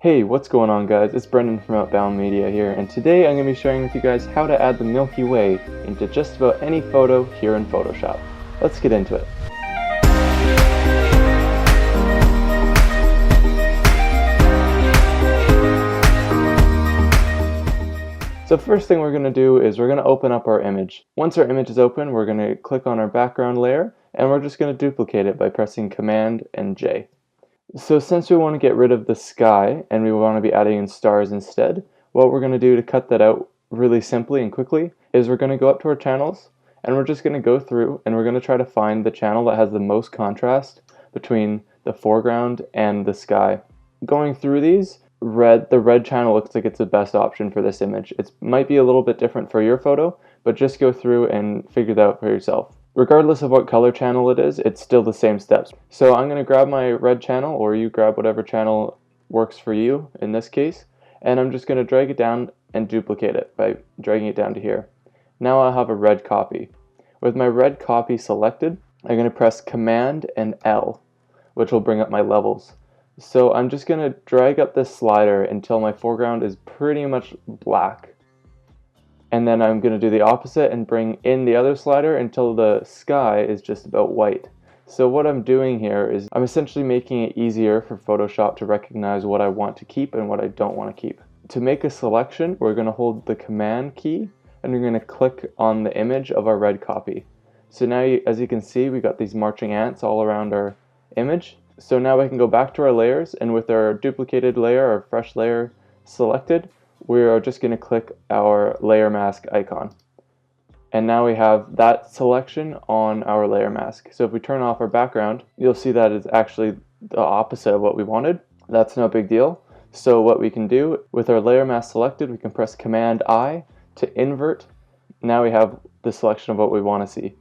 Hey, what's going on guys? It's Brendan from Outbound Media here, and today I'm going to be sharing with you guys how to add the Milky Way into just about any photo here in Photoshop. Let's get into it. So first thing we're going to do is we're going to open up our image. Once our image is open, we're going to click on our background layer, and we're just going to duplicate it by pressing Command and J. So since we want to get rid of the sky and we want to be adding in stars instead, what we're going to do to cut that out really simply and quickly is we're going to go up to our channels and we're just going to go through and we're going to try to find the channel that has the most contrast between the foreground and the sky. Going through these, the red channel looks like it's the best option for this image. It might be a little bit different for your photo, but just go through and figure that out for yourself. Regardless of what color channel it is, it's still the same steps. So I'm going to grab my red channel, or you grab whatever channel works for you in this case, and I'm just going to drag it down and duplicate it by dragging it down to here. Now I'll have a red copy. With my red copy selected, I'm going to press Command and L, which will bring up my levels. So I'm just going to drag up this slider until my foreground is pretty much black. And then I'm going to do the opposite and bring in the other slider until the sky is just about white. So what I'm doing here is I'm essentially making it easier for Photoshop to recognize what I want to keep and what I don't want to keep. To make a selection, we're going to hold the Command key and we're going to click on the image of our red copy. So now, as you can see, we got these marching ants all around our image. So now we can go back to our layers, and with our duplicated layer or fresh layer selected, we are just going to click our layer mask icon. And now we have that selection on our layer mask. So if we turn off our background, you'll see that it's actually the opposite of what we wanted. That's no big deal. So what we can do with our layer mask selected, we can press Command I to invert. Now we have the selection of what we want to see.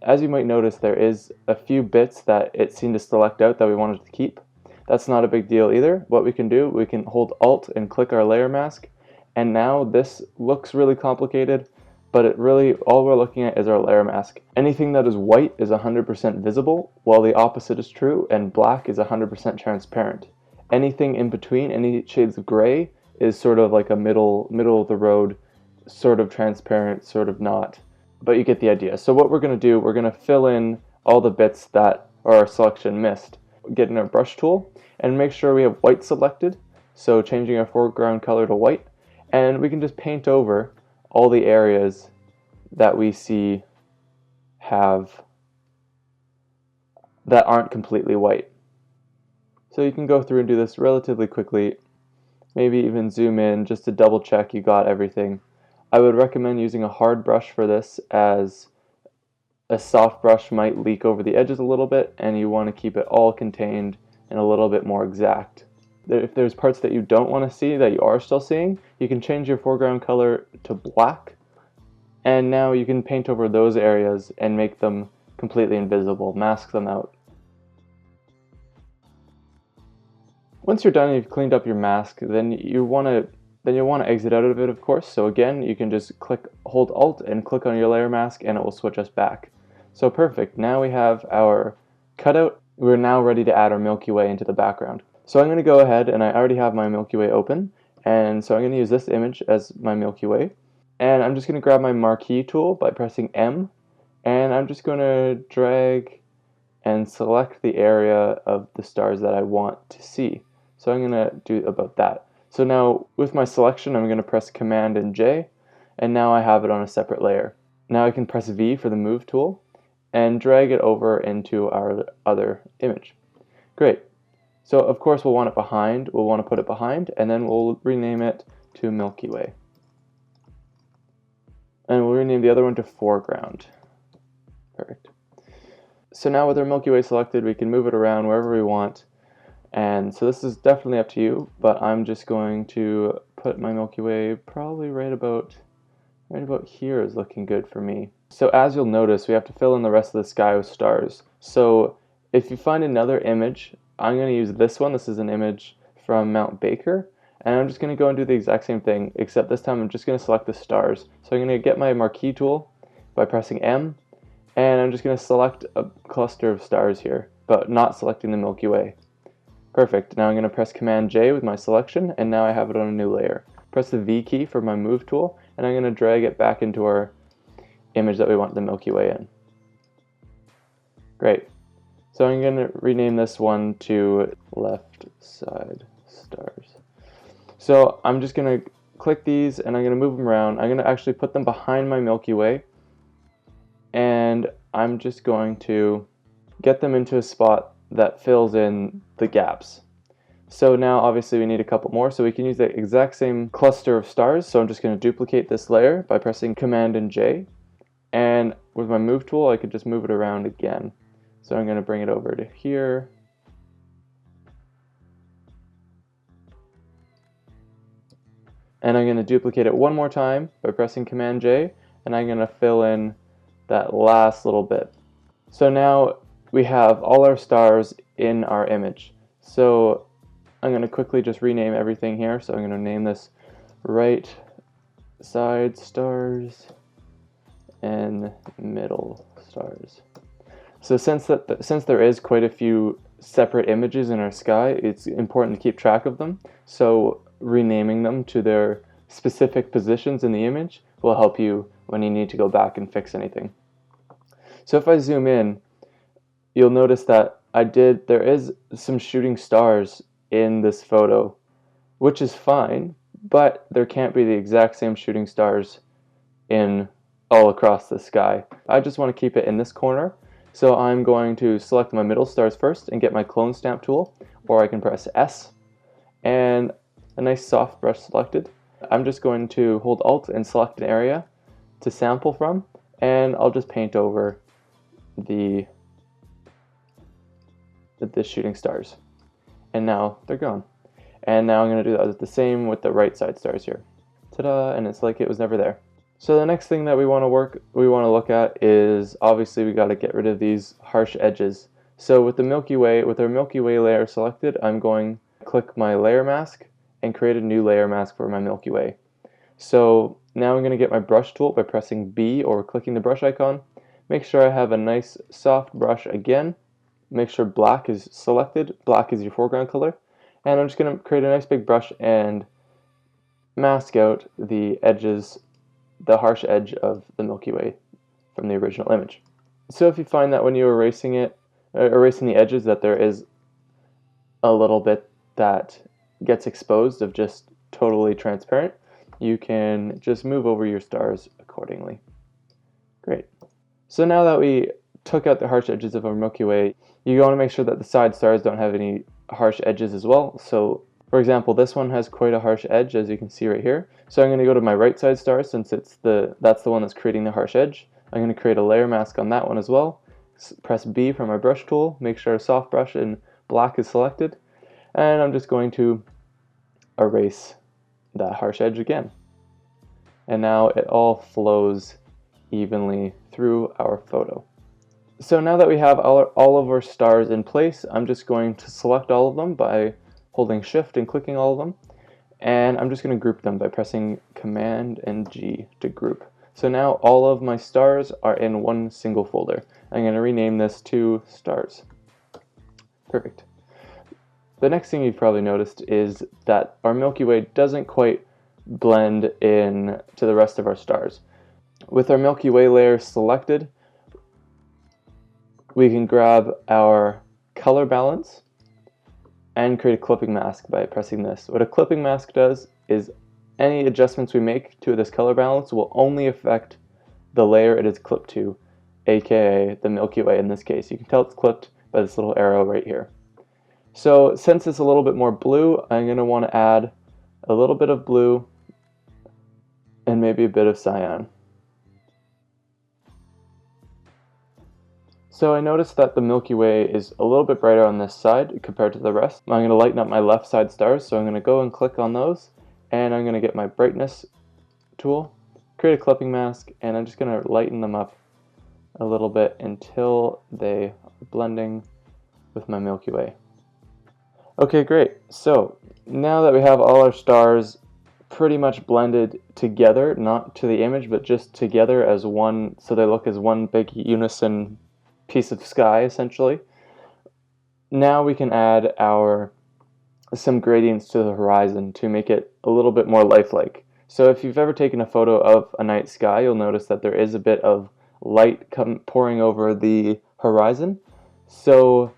As you might notice, there is a few bits that it seemed to select out that we wanted to keep. That's not a big deal either. What we can do, we can hold Alt and click our layer mask. And now this looks really complicated, but all we're looking at is our layer mask. Anything that is white is 100% visible, while the opposite is true, and black is 100% transparent. Anything in between, any shades of gray, is sort of like a middle of the road, sort of transparent, sort of not. But you get the idea. So what we're going to do, we're going to fill in all the bits that our selection missed. Get in our brush tool and make sure we have white selected, so changing our foreground color to white. And we can just paint over all the areas that we see that aren't completely white. So you can go through and do this relatively quickly, maybe even zoom in just to double check you got everything. I would recommend using a hard brush for this, as a soft brush might leak over the edges a little bit and you want to keep it all contained and a little bit more exact. If there's parts that you don't want to see that you are still seeing, you can change your foreground color to black, and now you can paint over those areas and make them completely invisible, mask them out. Once you're done and you've cleaned up your mask, then you'll want to exit out of it, of course. So again, you can just hold Alt and click on your layer mask and it will switch us back. So perfect, now we have our cutout. We're now ready to add our Milky Way into the background. So I'm going to go ahead, and I already have my Milky Way open, and so I'm going to use this image as my Milky Way. And I'm just going to grab my Marquee Tool by pressing M, and I'm just going to drag and select the area of the stars that I want to see. So I'm going to do about that. So now with my selection, I'm going to press Command and J, and now I have it on a separate layer. Now I can press V for the Move tool and drag it over into our other image. Great. So of course we'll want to put it behind, and then we'll rename it to Milky Way. And we'll rename the other one to Foreground. Perfect. So now with our Milky Way selected, we can move it around wherever we want. And so this is definitely up to you, but I'm just going to put my Milky Way probably right about here is looking good for me. So as you'll notice, we have to fill in the rest of the sky with stars. So if you find another image, I'm going to use this one. This is an image from Mount Baker, and I'm just going to go and do the exact same thing, except this time I'm just going to select the stars. So I'm going to get my Marquee tool by pressing M, and I'm just going to select a cluster of stars here, but not selecting the Milky Way. Perfect. Now I'm going to press Command J with my selection, and now I have it on a new layer. Press the V key for my move tool, and I'm going to drag it back into our image that we want the Milky Way in. Great. So I'm going to rename this one to left side stars. So I'm just going to click these and I'm going to move them around. I'm going to actually put them behind my Milky Way, and I'm just going to get them into a spot that fills in the gaps. So now obviously we need a couple more, so we can use the exact same cluster of stars. So I'm just going to duplicate this layer by pressing Command and J, and with my move tool I could just move it around again. So I'm going to bring it over to here. And I'm going to duplicate it one more time by pressing Command J, and I'm going to fill in that last little bit. So now we have all our stars in our image. So I'm going to quickly just rename everything here. So I'm going to name this right side stars and middle stars. So since there is quite a few separate images in our sky, it's important to keep track of them. So renaming them to their specific positions in the image will help you when you need to go back and fix anything. So if I zoom in, you'll notice that there is some shooting stars in this photo, which is fine, but there can't be the exact same shooting stars in all across the sky. I just want to keep it in this corner. So I'm going to select my middle stars first and get my clone stamp tool, or I can press S, and a nice soft brush selected. I'm just going to hold Alt and select an area to sample from, and I'll just paint over the shooting stars. And now they're gone. And now I'm going to do the same with the right side stars here. Ta-da! And it's like it was never there. So the next thing that we want to look at is, obviously we got to get rid of these harsh edges. So with our Milky Way layer selected, I'm going to click my layer mask and create a new layer mask for my Milky Way. So now I'm going to get my brush tool by pressing B or clicking the brush icon. Make sure I have a nice soft brush again. Make sure black is selected. Black is your foreground color. And I'm just going to create a nice big brush and mask out the edges, the harsh edge of the Milky Way from the original image. So if you find that when you're erasing the edges, that there is a little bit that gets exposed of just totally transparent, you can just move over your stars accordingly. Great. So now that we took out the harsh edges of our Milky Way, you want to make sure that the side stars don't have any harsh edges as well. So for example, this one has quite a harsh edge, as you can see right here. So I'm going to go to my right side star, since that's the one that's creating the harsh edge. I'm going to create a layer mask on that one as well. Press B for my brush tool, make sure a soft brush in black is selected, and I'm just going to erase that harsh edge again. And now it all flows evenly through our photo. So now that we have all of our stars in place, I'm just going to select all of them by holding Shift and clicking all of them, and I'm just going to group them by pressing Command and G to group. So now all of my stars are in one single folder. I'm going to rename this to Stars. Perfect. The next thing you've probably noticed is that our Milky Way doesn't quite blend in to the rest of our stars. With our Milky Way layer selected, we can grab our color balance and create a clipping mask by pressing this. What a clipping mask does is any adjustments we make to this color balance will only affect the layer it is clipped to, aka the Milky Way in this case. You can tell it's clipped by this little arrow right here. So since it's a little bit more blue, I'm going to want to add a little bit of blue and maybe a bit of cyan. So I noticed that the Milky Way is a little bit brighter on this side compared to the rest. I'm going to lighten up my left side stars, so I'm going to go and click on those, and I'm going to get my brightness tool, create a clipping mask, and I'm just going to lighten them up a little bit until they are blending with my Milky Way. Okay, great. So now that we have all our stars pretty much blended together, not to the image, but just together as one, so they look as one big unison piece of sky essentially. Now we can add our some gradients to the horizon to make it a little bit more lifelike. So if you've ever taken a photo of a night sky, you'll notice that there is a bit of light pouring over the horizon. So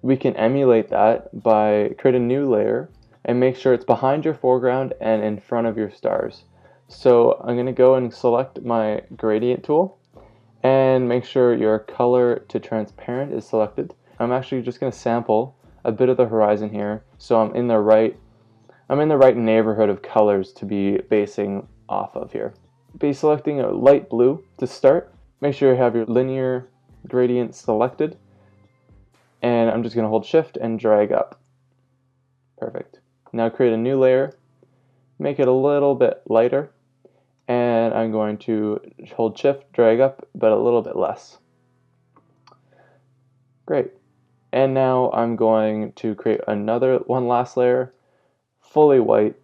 we can emulate that by creating a new layer and make sure it's behind your foreground and in front of your stars. So I'm going to go and select my gradient tool and make sure your color to transparent is selected. I'm actually just going to sample a bit of the horizon here, so I'm in the right neighborhood of colors to be basing off of here. Be selecting a light blue to start. Make sure you have your linear gradient selected, and I'm just going to hold shift and drag up. Perfect. Now create a new layer, make it a little bit lighter, and I'm going to hold shift, drag up, but a little bit less. Great. And now I'm going to create one last layer, fully white,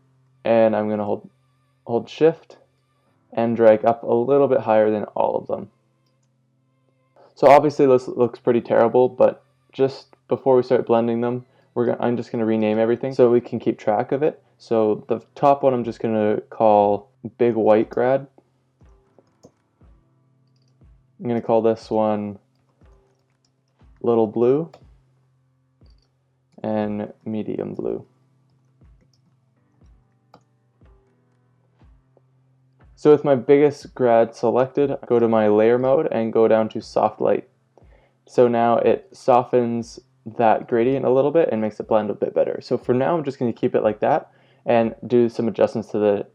and I'm going to hold shift and drag up a little bit higher than all of them. So obviously this looks pretty terrible, but just before we start blending them, I'm just going to rename everything so we can keep track of it. So the top one I'm just going to call Big White Grad. I'm going to call this one Little Blue and Medium Blue. So with my biggest grad selected, go to my layer mode and go down to soft light. So now it softens that gradient a little bit and makes it blend a bit better. So for now, I'm just going to keep it like that and do some adjustments to the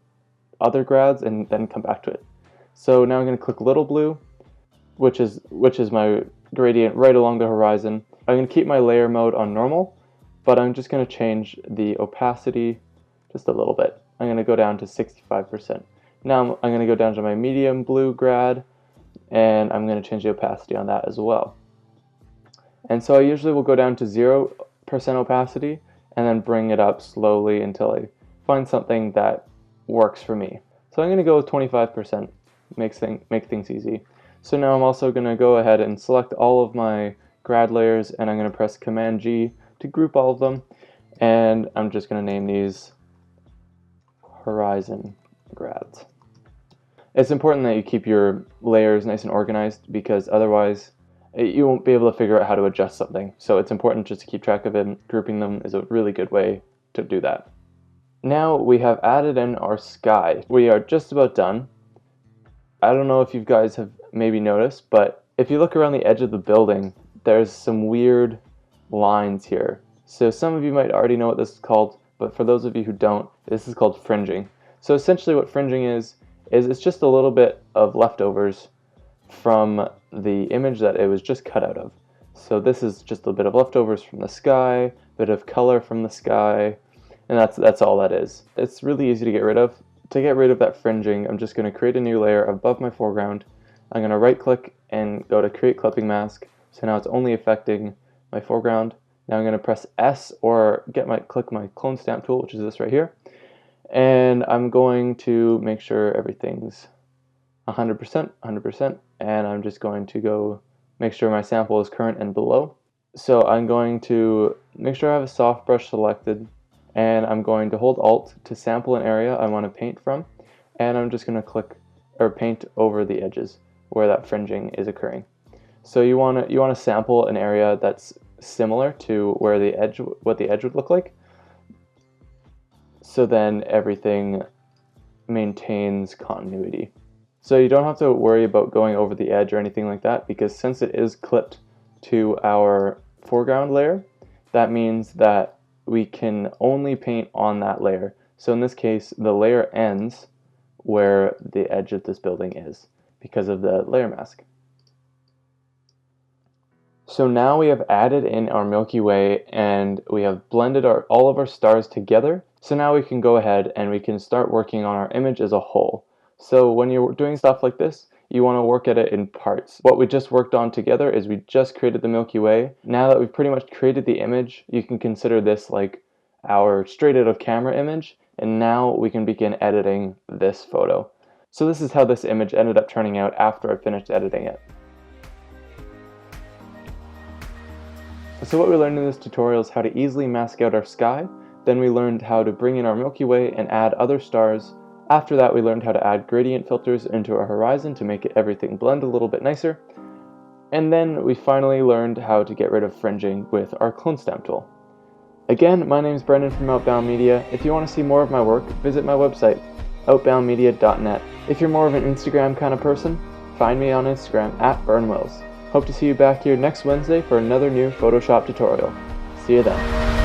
other grads and then come back to it. So now I'm going to click Little Blue, which is my gradient right along the horizon. I'm going to keep my layer mode on normal, but I'm just going to change the opacity just a little bit. I'm going to go down to 65%. Now I'm going to go down to my medium blue grad, and I'm going to change the opacity on that as well. And so I usually will go down to 0% opacity and then bring it up slowly until I find something that works for me. So I'm going to go with 25%, make things easy. So now I'm also going to go ahead and select all of my grad layers, and I'm going to press Command G to group all of them, and I'm just going to name these Horizon grads. It's important that you keep your layers nice and organized, because otherwise you won't be able to figure out how to adjust something. So it's important just to keep track of it, and grouping them is a really good way to do that. Now we have added in our sky. We are just about done. I don't know if you guys have maybe noticed, but if you look around the edge of the building, there's some weird lines here. So some of you might already know what this is called, but for those of you who don't, this is called fringing. So essentially what fringing is it's just a little bit of leftovers from the image that it was just cut out of. So this is just a bit of leftovers from the sky, a bit of color from the sky, and that's all that is. It's really easy to get rid of. To get rid of that fringing, I'm just going to create a new layer above my foreground. I'm going to right click and go to create clipping mask. So now it's only affecting my foreground. Now I'm going to press S or click my clone stamp tool, which is this right here. And I'm going to make sure everything's 100%, and I'm just going to go make sure my sample is current and below. So I'm going to make sure I have a soft brush selected, and I'm going to hold Alt to sample an area I want to paint from, and I'm just going to click or paint over the edges where that fringing is occurring. So you want to sample an area that's similar to where what the edge would look like. So then everything maintains continuity. So you don't have to worry about going over the edge or anything like that, because since it is clipped to our foreground layer, that means that we can only paint on that layer. So in this case, the layer ends where the edge of this building is because of the layer mask. So now we have added in our Milky Way, and we have blended all of our stars together. So now we can go ahead and we can start working on our image as a whole. So when you're doing stuff like this, you want to work at it in parts. What we just worked on together is we just created the Milky Way. Now that we've pretty much created the image, you can consider this like our straight out of camera image, and now we can begin editing this photo. So this is how this image ended up turning out after I finished editing it. So what we learned in this tutorial is how to easily mask out our sky Then we learned how to bring in our Milky Way and add other stars. After that, we learned how to add gradient filters into our horizon to make everything blend a little bit nicer. And then we finally learned how to get rid of fringing with our clone stamp tool. Again, my name is Brendan from Outbound Media. If you want to see more of my work, visit my website, outboundmedia.net. If you're more of an Instagram kind of person, find me on Instagram @BurnWills. Hope to see you back here next Wednesday for another new Photoshop tutorial. See you then.